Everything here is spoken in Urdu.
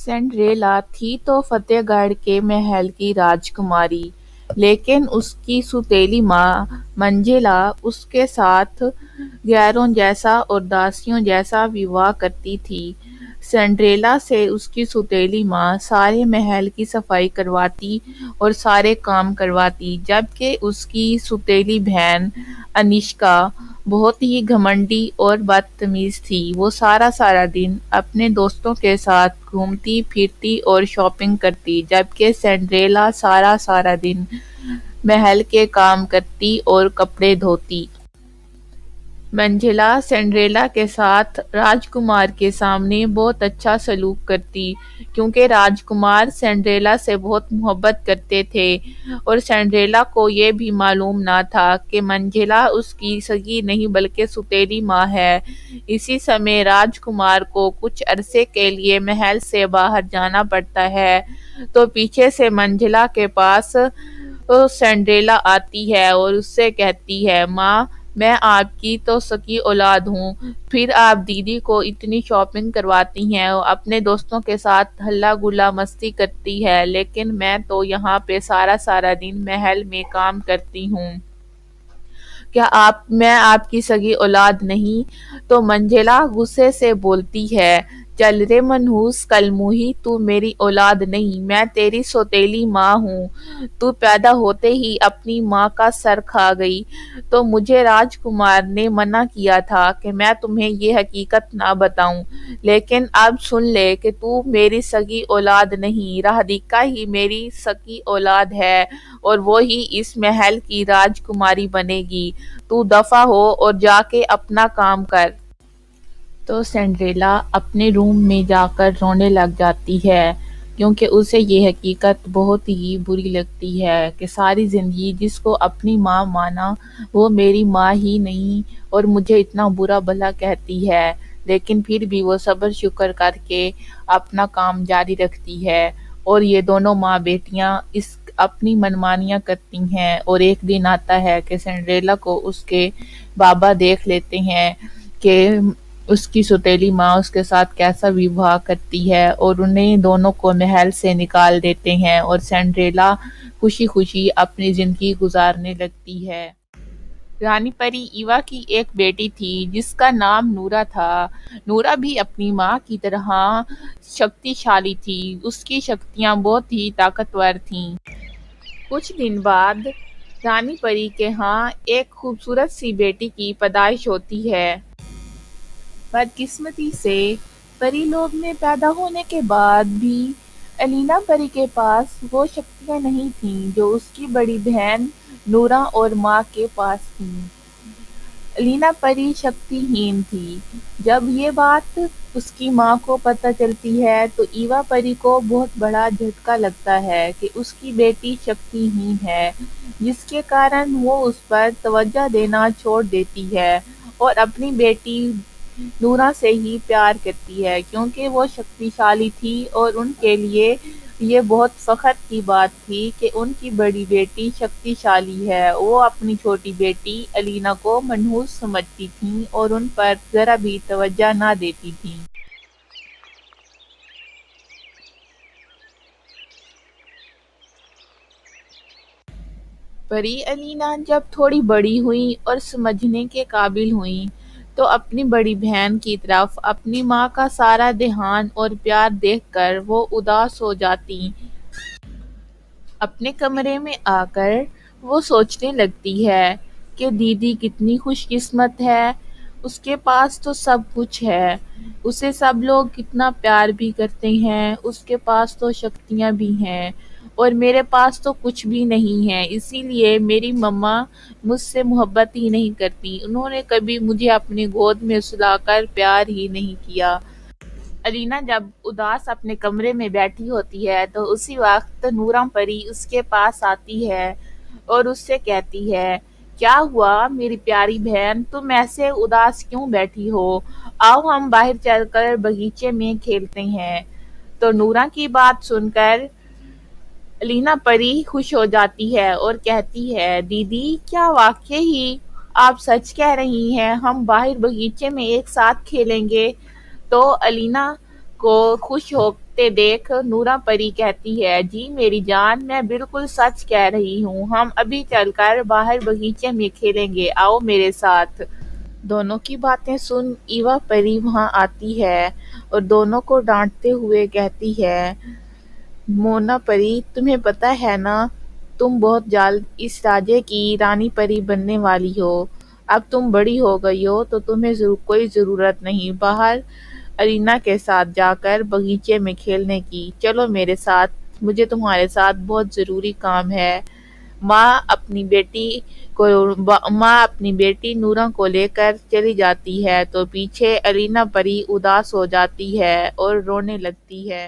سنڈریلا تھی تو فتح گڑھ کے محل کی راجکماری، لیکن اس کی سوتیلی ماں منجلا اس کے ساتھ گیروں جیسا اور داسیوں جیسا ویواہ کرتی تھی۔ سنڈریلا سے اس کی سوتیلی ماں سارے محل کی صفائی کرواتی اور سارے کام کرواتی، جبکہ اس کی سوتیلی بہن انشکا بہت ہی گھمنڈی اور بدتمیز تھی۔ وہ سارا دن اپنے دوستوں کے ساتھ گھومتی پھرتی اور شاپنگ کرتی، جبکہ سنڈریلا سارا دن محل کے کام کرتی اور کپڑے دھوتی۔ منجلا سنڈریلا کے ساتھ راجکمار کے سامنے بہت اچھا سلوک کرتی، کیونکہ راجکمار سنڈریلا سے بہت محبت کرتے تھے اور سنڈریلا کو یہ بھی معلوم نہ تھا کہ منجلا اس کی سگی نہیں بلکہ سوتیلی ماں ہے۔ اسی سمے راجکمار کو کچھ عرصے کے لیے محل سے باہر جانا پڑتا ہے تو پیچھے سے منجلا کے پاس سنڈریلا آتی ہے اور اس سے کہتی ہے، ماں میں آپ کی تو سکی اولاد ہوں، پھر آپ دیدی کو اتنی شاپنگ کرواتی ہیں، اپنے دوستوں کے ساتھ ہلا گلا مستی کرتی ہے، لیکن میں تو یہاں پہ سارا دن محل میں کام کرتی ہوں۔ کیا میں آپ کی سگی اولاد نہیں؟ تو منجلا غصے سے بولتی ہے، چل رے منحوس کل منہی، تو میری اولاد نہیں، میں تیری سوتیلی ماں ہوں۔ تو پیدا ہوتے ہی اپنی ماں کا سر کھا گئی، تو مجھے راجکمار نے منع کیا تھا کہ میں تمہیں یہ حقیقت نہ بتاؤں، لیکن اب سن لے کہ تو میری سگی اولاد نہیں، رادھیکا ہی میری سگی اولاد ہے اور وہی اس محل کی راجکماری بنے گی۔ تو دفع ہو اور جا کے اپنا کام کر۔ تو سنڈریلا اپنے روم میں جا کر رونے لگ جاتی ہے، کیونکہ اسے یہ حقیقت بہت ہی بری لگتی ہے کہ ساری زندگی جس کو اپنی ماں مانا وہ میری ماں ہی نہیں اور مجھے اتنا برا بھلا کہتی ہے، لیکن پھر بھی وہ صبر شکر کر کے اپنا کام جاری رکھتی ہے اور یہ دونوں ماں بیٹیاں اپنی منمانیاں کرتی ہیں۔ اور ایک دن آتا ہے کہ سنڈریلا کو اس کے بابا دیکھ لیتے ہیں کہ اس کی سوتیلی ماں اس کے ساتھ کیسا ویواہ کرتی ہے اور انہیں دونوں کو محل سے نکال دیتے ہیں اور سنڈریلا خوشی اپنی زندگی گزارنے لگتی ہے۔ رانی پری ایوا کی ایک بیٹی تھی جس کا نام نورا تھا۔ نورا بھی اپنی ماں کی طرح شکتی شالی تھی، اس کی شکتیاں بہت ہی طاقتور تھیں۔ کچھ دن بعد رانی پری کے ہاں ایک خوبصورت سی بیٹی کی پیدائش ہوتی ہے۔ بدقسمتی سے پری لوک میں پیدا ہونے کے بعد بھی الینا پری کے پاس وہ شکتیاں نہیں تھیں جو اس کی بڑی بہن نورا اور ماں کے پاس تھیں۔ الینا پری شکتی ہین تھی۔ جب یہ بات اس کی ماں کو پتہ چلتی ہے تو ایوا پری کو بہت بڑا جھٹکا لگتا ہے کہ اس کی بیٹی شکتی ہین ہے، جس کے کارن وہ اس پر توجہ دینا چھوڑ دیتی ہے اور اپنی بیٹی نورا سے ہی پیار کرتی ہے، کیونکہ وہ شکتی شالی تھی اور ان کے لیے یہ بہت فخر کی بات تھی کہ ان کی بڑی بیٹی شکتی شالی ہے۔ وہ اپنی چھوٹی بیٹی الینا کو منحوس سمجھتی تھیں اور ان پر ذرا بھی توجہ نہ دیتی تھیں۔ پری الینا جب تھوڑی بڑی ہوئیں اور سمجھنے کے قابل ہوئیں تو اپنی بڑی بہن کی طرف اپنی ماں کا سارا دھیان اور پیار دیکھ کر وہ اداس ہو جاتیں۔ اپنے کمرے میں آ کر وہ سوچنے لگتی ہے کہ دیدی کتنی خوش قسمت ہے، اس کے پاس تو سب کچھ ہے، اسے سب لوگ کتنا پیار بھی کرتے ہیں، اس کے پاس تو شکتیاں بھی ہیں اور میرے پاس تو کچھ بھی نہیں ہے، اسی لیے میری مما مجھ سے محبت ہی نہیں کرتی، انہوں نے کبھی مجھے اپنی گود میں سلا کر پیار ہی نہیں کیا۔ الینا جب اداس اپنے کمرے میں بیٹھی ہوتی ہے تو اسی وقت نورا پری اس کے پاس آتی ہے اور اس سے کہتی ہے، کیا ہوا میری پیاری بہن، تم ایسے اداس کیوں بیٹھی ہو؟ آؤ ہم باہر چل کر باغیچے میں کھیلتے ہیں۔ تو نورا کی بات سن کر الینا پری خوش ہو جاتی ہے اور کہتی ہے، دیدی کیا واقعی آپ سچ کہہ رہی ہیں، ہم باہر باغیچے میں ایک ساتھ کھیلیں گے؟ تو الینا کو خوش ہو لگتے دیکھ نورا پری کہتی ہے، جی میری جان، میں بالکل سچ کہہ رہی ہوں، ہم ابھی چل کر باہر باغیچے میں کھیلیں گے، آؤ میرے ساتھ۔ دونوں کی باتیں سن ایوا پری وہاں آتی ہے اور دونوں کو ڈانٹتے ہوئے کہتی ہے، مونا پری، تمہیں پتہ ہے نا، تم بہت جلد اس راجے کی رانی پری بننے والی ہو۔ اب تم بڑی ہو گئی ہو تو تمہیں کوئی ضرورت نہیں باہر ارینا کے ساتھ جا کر باغیچے میں کھیلنے کی، چلو میرے ساتھ، مجھے تمہارے ساتھ بہت ضروری کام ہے۔ ماں اپنی بیٹی نورا کو لے کر چلی جاتی ہے تو پیچھے ارینا پری اداس ہو جاتی ہے اور رونے لگتی ہے۔